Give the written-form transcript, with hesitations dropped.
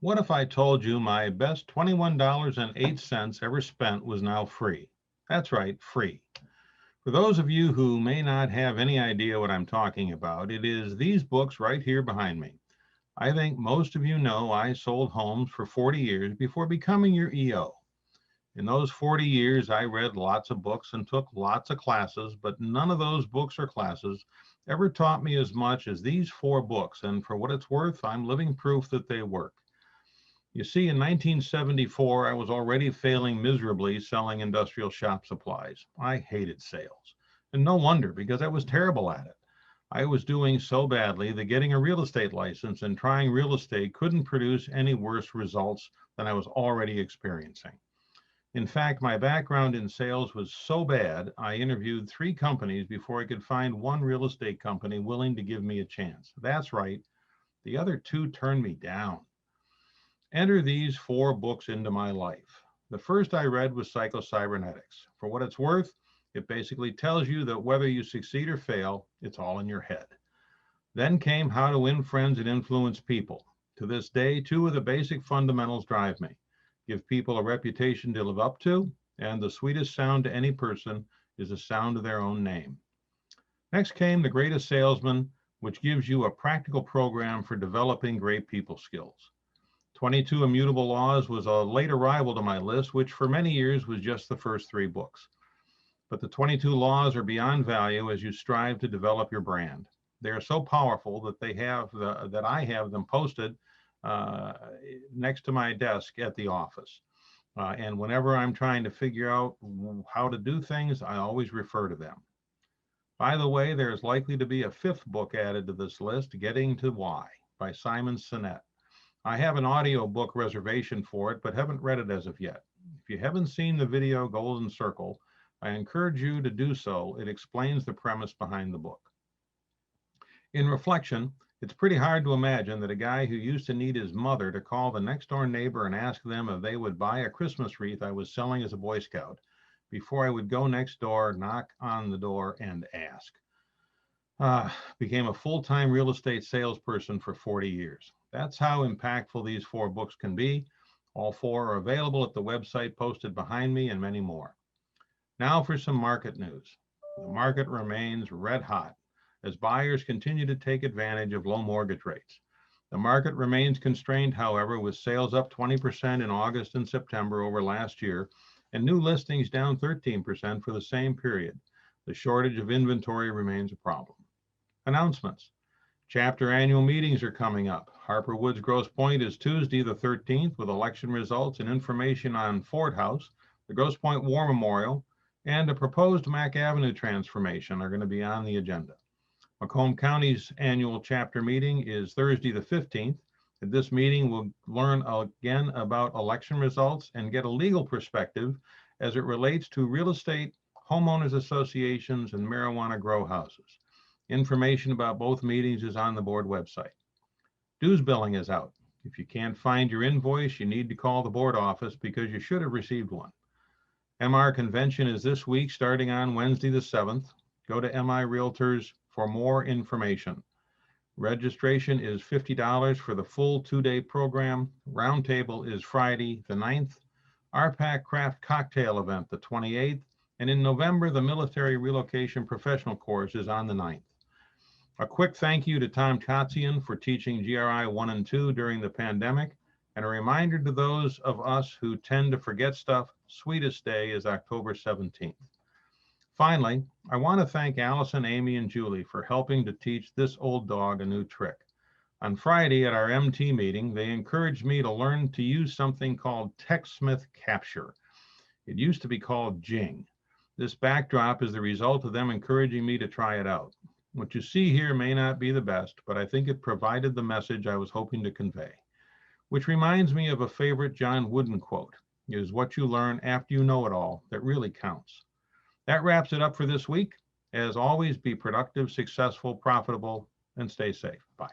What if I told you my best $21.08 ever spent was now free? That's right, free. For those of you who may not have any idea what I'm talking about, it is these books right here behind me. I think most of you know I sold homes for 40 years before becoming your EO. In those 40 years, I read lots of books and took lots of classes, but none of those books or classes ever taught me as much as these four books. And for what it's worth, I'm living proof that they work. You see, in 1974, I was already failing miserably selling industrial shop supplies. I hated sales. And no wonder, because I was terrible at it. I was doing so badly that getting a real estate license and trying real estate couldn't produce any worse results than I was already experiencing. In fact, my background in sales was so bad, I interviewed 3 companies before I could find one real estate company willing to give me a chance. That's right, the other 2 turned me down. Enter these 4 books into my life. The first I read was Psycho-Cybernetics. For what it's worth, it basically tells you that whether you succeed or fail, it's all in your head. Then came How to Win Friends and Influence People. To this day, 2 of the basic fundamentals drive me. Give people a reputation to live up to, and the sweetest sound to any person is the sound of their own name. Next came The Greatest Salesman, which gives you a practical program for developing great people skills. 22 Immutable Laws was a late arrival to my list, which for many years was just the first 3 books. But the 22 laws are beyond value as you strive to develop your brand. They are so powerful that I have them posted next to my desk at the office. And whenever I'm trying to figure out how to do things, I always refer to them. By the way, there's likely to be a 5th book added to this list, Getting to Why by Simon Sinek. I have an audiobook reservation for it, but haven't read it as of yet. If you haven't seen the video Golden Circle, I encourage you to do so. It explains the premise behind the book. In reflection, it's pretty hard to imagine that a guy who used to need his mother to call the next door neighbor and ask them if they would buy a Christmas wreath I was selling as a Boy Scout before I would go next door, knock on the door, and ask. Became a full-time real estate salesperson for 40 years. That's how impactful these 4 books can be. All 4 are available at the website posted behind me and many more. Now for some market news. The market remains red hot as buyers continue to take advantage of low mortgage rates. The market remains constrained, however, with sales up 20% in August and September over last year, and new listings down 13% for the same period. The shortage of inventory remains a problem. Announcements. Chapter annual meetings are coming up. Harper Woods Grosse Pointe is Tuesday the 13th with election results and information on Ford House, the Grosse Pointe War Memorial, and a proposed Mack Avenue transformation are going to be on the agenda. Macomb County's annual chapter meeting is Thursday the 15th. At this meeting, we'll learn again about election results and get a legal perspective as it relates to real estate, homeowners associations, and marijuana grow houses. Information about both meetings is on the board website. Dues billing is out. If you can't find your invoice, you need to call the board office because you should have received one. MR convention is this week starting on Wednesday the 7th. Go to MI Realtors for more information. Registration is $50 for the full 2-day program. Roundtable is Friday the 9th. RPAC Craft Cocktail event the 28th. And in November, the Military Relocation Professional Course is on the 9th. A quick thank you to Tom Kotzian for teaching GRI 1 and 2 during the pandemic, and a reminder to those of us who tend to forget stuff, sweetest day is October 17th. Finally, I want to thank Allison, Amy, and Julie for helping to teach this old dog a new trick. On Friday at our MT meeting, they encouraged me to learn to use something called TechSmith Capture. It used to be called Jing. This backdrop is the result of them encouraging me to try it out. What you see here may not be the best, but I think it provided the message I was hoping to convey. Which reminds me of a favorite John Wooden quote: "It is what you learn after you know it all that really counts." That wraps it up for this week. As always, be productive, successful, profitable, and stay safe. Bye.